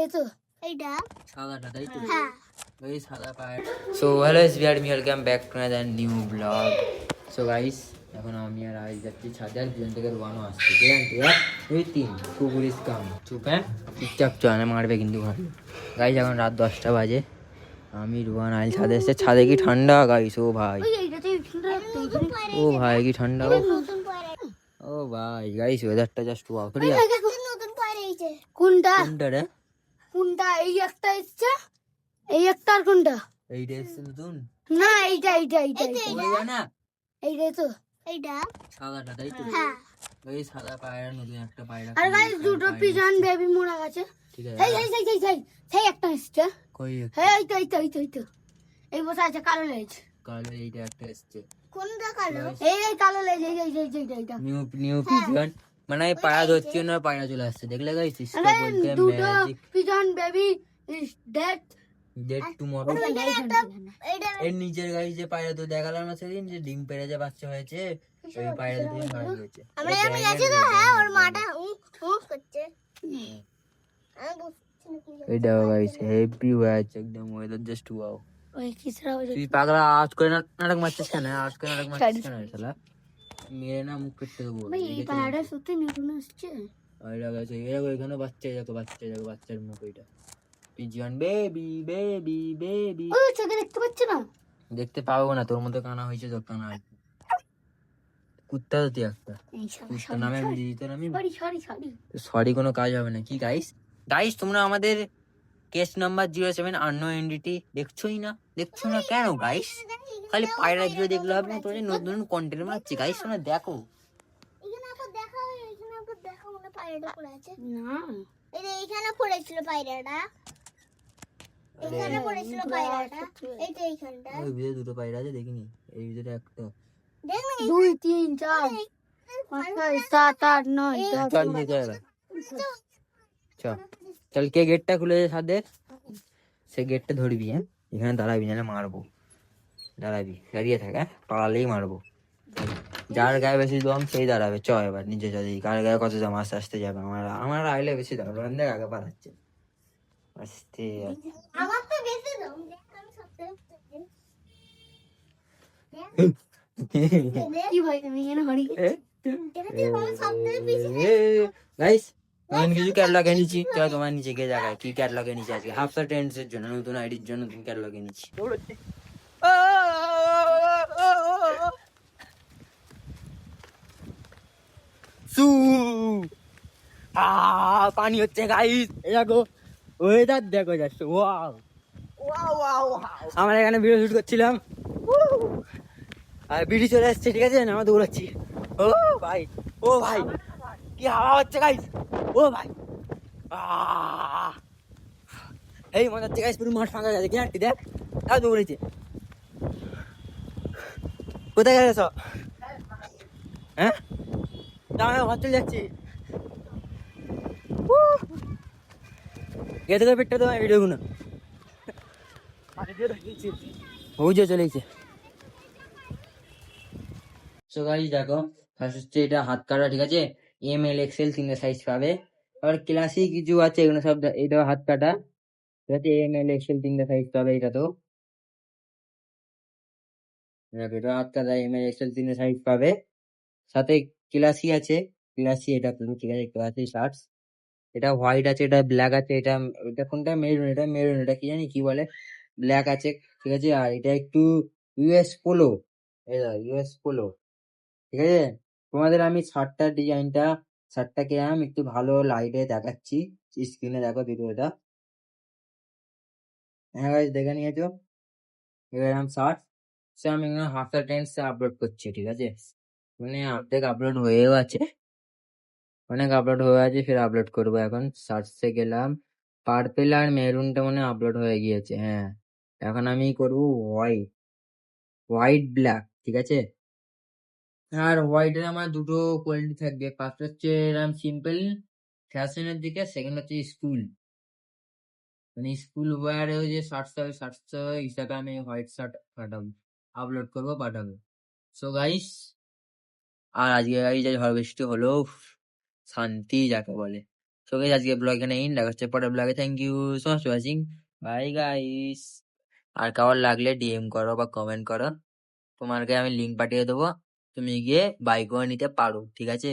So hello everyone, welcome back to another new vlog. So guys, এখন আমি আর আজ যাচ্ছি ছাদে, আর পিছন থেকে রোয়ানো আসছে। দুই তিন কুকুরিস কাম চুপ, হ্যাঁ চুপচাপ চলে মারবে কিন্তু ভালো। গাইস এখন রাত 10টা বাজে, আমি রোয়ান আইল ছাদে এসছে। ছাদে কি ঠান্ডা গাইস, ও ভাই ও ভাই কি ঠান্ডা, ও ভাই গাইস ওয়েদারটা জাস্ট ওয়াও। কোনটা কোনটা রে? কোনটা? এই একটা এসছে, এই একটা, আর কোনটা? এইটা এসছে নতুন না, এইটা এইটা এইটা ওইটা না, এইটা তো এইটা সাদাটা তাই তো। হ্যাঁ, এই সাদা পায়রা, নতুন একটা পায়রা। আর গাইস দুটো পিজন বেবি মোড়া গেছে। ঠিক আছে, এই এই এই এই এই সেই একটা এসছে। কই এই এই তো এই তো এই তো এই তো এই বসে আছে কালো লেজ। কালো এইটা একটা এসছে। কোনটা কালো? এই এই কালো লেজ, এই এই এই এইটা নিউ নিউ পিজন, মানে পায়রা ধরছে না, পায়রা চলে আসছে। দেখলে গাইস, ইসকা বলতে हैं দুটো magic pigeon baby is dead dead tomorrow. এর নিচের গাইস যে পায়রা তো দেখালাম না সেদিন, যে ডিম পেড়ে বাচ্চা হয়েছে, ওই পায়রা দিয়ে মারা গেছে। আমরা আমি গেছি তো, হ্যাঁ ওর মাটা করছে। এই দেখো গাইস, হেভি হয়ে আছে একদম, ওয়েদার জাস্ট ওয়াও। ওই কিসরা হয়ে তুই পাগলা আজ করে নাটক মারছিস কেন? আজ করে নাটক মারছিস কেন শালা? মেরে না মুখ কেটে দেবো। ভাই এই পাহাড়ে সত্যি নতুন আসছে। ওইটা গাইস, এই দেখো এখানে বাচ্চা, দেখো বাচ্চা, দেখো বাচ্চার মুখ, ওইটা পিজন বেবি বেবি বেবি। ওই চোখে দেখতে পাচ্ছ না? দেখতে পাবো না, তোর মতো কানা হয়েছে, তোর কানা হয়েছে। কুত্তা তো তুই একটা, এই কুত্তা নামে আমি দিতে নামি। সরি সরি সরি সরি কোনো কাজ হবে না কি গাইস? গাইস তোমরা আমাদের কেস নাম্বার 07 আন্ন এনডিটি দেখছোই না, দেখছো না কেন গাইস? খালি পায়রা ভিডিও দেখলে হবে না, তোমাদের নতুন কন্টেন্ট বানাচ্ছি গাইস, তোমরা দেখো। এখানে আপু দেখা, এখানে আপু দেখা, মনে পায়রাটা পড়ে আছে না? এই যে এইখানে পড়েছিল পায়রাটা, এখানে পড়েছিল পায়রাটা, এই যে এইখানটা। ওই ভিতরে দুটো পায়রা আছে, দেখিনি। এই ভিতরে একটা, দেখনি? 2 3 4 5 6 7 8 9 চল নিয়ে চল চল চল। কে গেটটা খুলেছে সাথে, সে গেটটা ধরবি, হ্যাঁ এখানে দাঁড়াবি, না মারবো। দাঁড়াবি, দাঁড়িয়ে থাক, হ্যাঁ পালালেই মারবো। যার গায়ে বেশি দম সেই দাঁড়াবে। চ এবার নিচে চলে, কার গায়ে কত দম, আস্তে আস্তে যাবে। আমার আইলে বেশি দাঁড়াবে, দেখ আগে পালাচ্ছে আস্তে। আমার তো বেশি দম, দেখ আমি সবচেয়ে কি ভাই তুমি এখানে হরি গাইস আমি কিছু ক্যাটলগ এনেছি, চলো তোমার নিচে গিয়ে জায়গায় কি ক্যাটলগ এনেছি আজকে। হাফসা ট্রেন্ডসের জন্য, নতুন আইডির জন্য নতুন ক্যাটলগ এনেছি। পানি হচ্ছে গাইস, দেখো ওয়েদার দেখো যাচ্ছে, ওয়াও ওয়াও ওয়াও। আমরা এখানে ভিডিও শুট করছিলাম, আর বিড়ি চলে আসছে, ঠিক আছে আমরা দৌড়াচ্ছি। ও ভাই, ও ভাই কি হাওয়া হচ্ছে গাইস, ও ভাই এই মনে হচ্ছে গাইস পুরো মাঠ ফাঁকা গেছে। কি দেখ, তাও দৌড়েছে। কোথায় গেছে সব, হ্যাঁ আমি ঘর চলে যাচ্ছি। গেতে করে পেটটা তোমার ভিডিও গুলো বুঝে চলেছে। সো গাইস দেখো, ফার্স্ট হচ্ছে এটা হাত কাটা, ঠিক আছে, ML XL তিনটে সাইজ পাবে। আর ক্লাসিক কিছু আছে এগুলো সব, এটা হাত কাটা, ঠিক আছে, ML XL তিনটে সাইজ পাবে। এটা তো দেখো, এটা হাত কাটা ML XL তিনটে সাইজ পাবে। সাথে ক্লাসি আছে, ক্লাসি এটা পাবে, ঠিক আছে, ক্লাসি শার্টস। এটা হোয়াইট আছে, এটা ব্ল্যাক আছে, এটা এটা কোনটা মেরুন, এটা মেরুন, এটা কি জানি কি বলে, ব্ল্যাক আছে, ঠিক আছে। আর এটা একটু ইউএস পোলো, এটা ইউএস পোলো, ঠিক আছে। তোমাদের আমি শার্টটার ডিজাইনটা, শার্টটাকে আমি একটু ভালো লাইটে দেখাচ্ছি, স্ক্রিনে দেখো ভিডিওটা। হ্যাঁ গাইস দেখে নিয়েছো, এবার আমি শার্ট সে আমি হাফটা টেন্স আপলোড করছি, ঠিক আছে। মানে অর্ধেক আপলোড হয়েও আছে, অনেক আপলোড হয়ে আছে, ফির আপলোড করবো। এখন সার্চে গেলাম, পার্পেল আর মেরুনটা মানে আপলোড হয়ে গিয়েছে, হ্যাঁ। এখন আমি করবো হোয়াইট, হোয়াইট ব্ল্যাক, ঠিক আছে। আর হোয়াইটের আমার দুটো কোয়ালিটি থাকবে, ফার্স্ট হচ্ছে এরকম সিম্পল ফ্যাশনের দিকে, সেকেন্ড হচ্ছে স্কুল, মানে স্কুল ওয়ারে যে শার্টস হবে, শার্টস হিসাবে আমি হোয়াইট শার্ট পাঠাবো, আপলোড করবো, পাঠাবো। সো গাইস, আর আজকে গাইস যে ঝড় বৃষ্টি হলো, শান্তি যাকে বলে, তো guys, আজকে ব্লগ এখানে ইন, দেখা হচ্ছে পরের ব্লগে। Thank you so much for watching, bye guys. আর কারোর লাগলে ডিএম করো বা কমেন্ট করো, তোমাকে আমি লিঙ্ক পাঠিয়ে দেবো, তুমি গিয়ে বাই করে নিতে পারো, ঠিক আছে।